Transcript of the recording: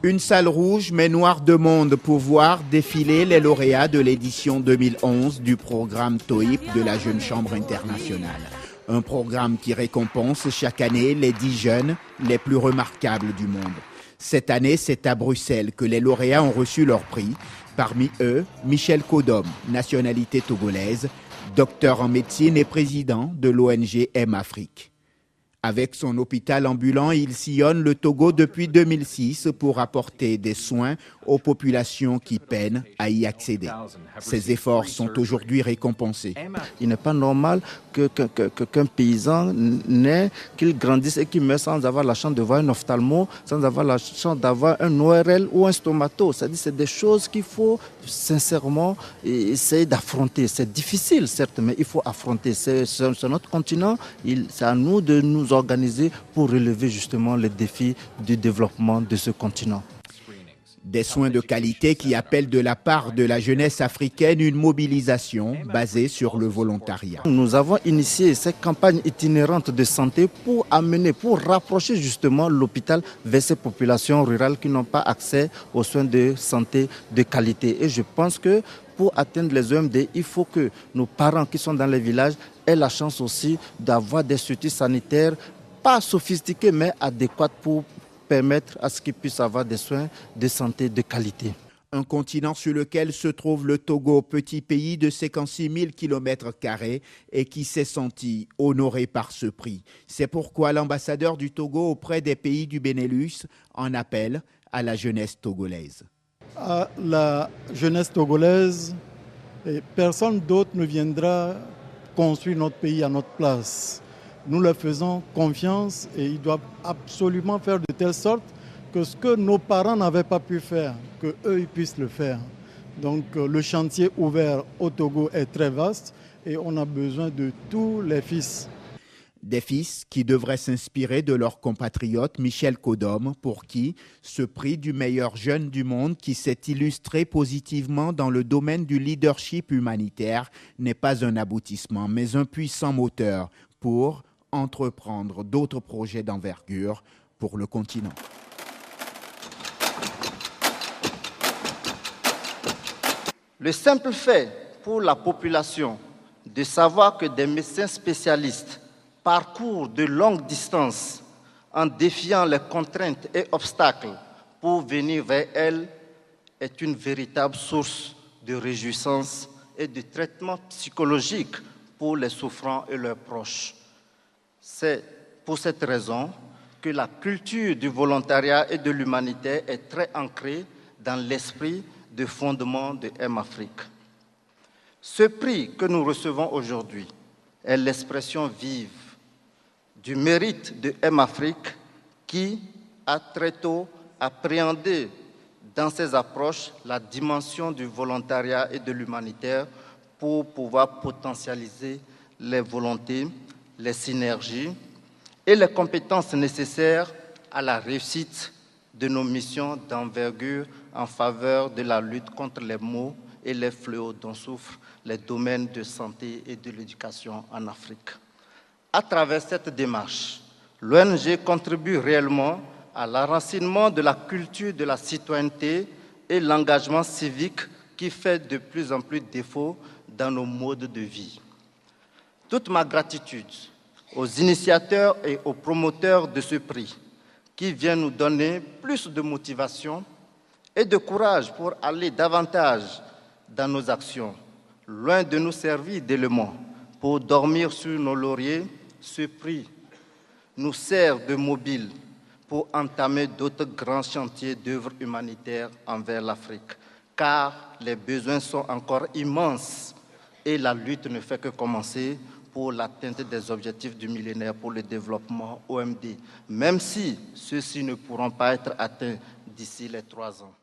Une salle rouge mais noire de monde pour voir défiler les lauréats de l'édition 2011 du programme TOIP de la Jeune Chambre internationale. Un programme qui récompense chaque année les 10 jeunes les plus remarquables du monde. Cette année, c'est à Bruxelles que les lauréats ont reçu leur prix. Parmi eux, Michel Kodom, nationalité togolaise, docteur en médecine et président de l'ONG M-Afrique. Avec son hôpital ambulant, il sillonne le Togo depuis 2006 pour apporter des soins aux populations qui peinent à y accéder. Ses efforts sont aujourd'hui récompensés. Il n'est pas normal qu'un paysan naît, qu'il grandisse et qu'il meure sans avoir la chance de voir un ophtalmo, sans avoir la chance d'avoir un ORL ou un stomato. C'est-à-dire c'est des choses qu'il faut sincèrement essayer d'affronter. C'est difficile certes, mais il faut affronter. C'est notre continent, c'est à nous de nous organiser pour relever justement les défis du développement de ce continent. Des soins de qualité qui appellent de la part de la jeunesse africaine une mobilisation basée sur le volontariat. Nous avons initié cette campagne itinérante de santé pour rapprocher justement l'hôpital vers ces populations rurales qui n'ont pas accès aux soins de santé de qualité. Et je pense que pour atteindre les OMD, il faut que nos parents qui sont dans les villages aient la chance aussi d'avoir des structures sanitaires pas sophistiquées mais adéquates pour permettre à ce qu'ils puissent avoir des soins de santé de qualité. Un continent sur lequel se trouve le Togo, petit pays de 56 000 km² et qui s'est senti honoré par ce prix. C'est pourquoi l'ambassadeur du Togo auprès des pays du Benelux en appelle à la jeunesse togolaise. À la jeunesse togolaise, personne d'autre ne viendra construire notre pays à notre place. Nous leur faisons confiance et ils doivent absolument faire de telle sorte que ce que nos parents n'avaient pas pu faire, qu'eux ils puissent le faire. Donc le chantier ouvert au Togo est très vaste et on a besoin de tous les fils. Des fils qui devraient s'inspirer de leur compatriote Michel Kodom, pour qui ce prix du meilleur jeune du monde qui s'est illustré positivement dans le domaine du leadership humanitaire n'est pas un aboutissement, mais un puissant moteur pour entreprendre d'autres projets d'envergure pour le continent. Le simple fait pour la population de savoir que des médecins spécialistes parcourent de longues distances en défiant les contraintes et obstacles pour venir vers elle est une véritable source de réjouissance et de traitement psychologique pour les souffrants et leurs proches. C'est pour cette raison que la culture du volontariat et de l'humanitaire est très ancrée dans l'esprit de fondement de M-Afrique. Ce prix que nous recevons aujourd'hui est l'expression vive du mérite de M-Afrique qui a très tôt appréhendé dans ses approches la dimension du volontariat et de l'humanitaire pour pouvoir potentialiser les volontés, les synergies et les compétences nécessaires à la réussite de nos missions d'envergure en faveur de la lutte contre les maux et les fléaux dont souffrent les domaines de santé et de l'éducation en Afrique. À travers cette démarche, l'ONG contribue réellement à l'enracinement de la culture de la citoyenneté et l'engagement civique qui fait de plus en plus défaut dans nos modes de vie. Toute ma gratitude aux initiateurs et aux promoteurs de ce prix qui viennent nous donner plus de motivation et de courage pour aller davantage dans nos actions, loin de nous servir d'éléments pour dormir sur nos lauriers. Ce prix nous sert de mobile pour entamer d'autres grands chantiers d'œuvres humanitaires envers l'Afrique, car les besoins sont encore immenses et la lutte ne fait que commencer pour l'atteinte des objectifs du millénaire pour le développement OMD, même si ceux-ci ne pourront pas être atteints d'ici les 3 ans.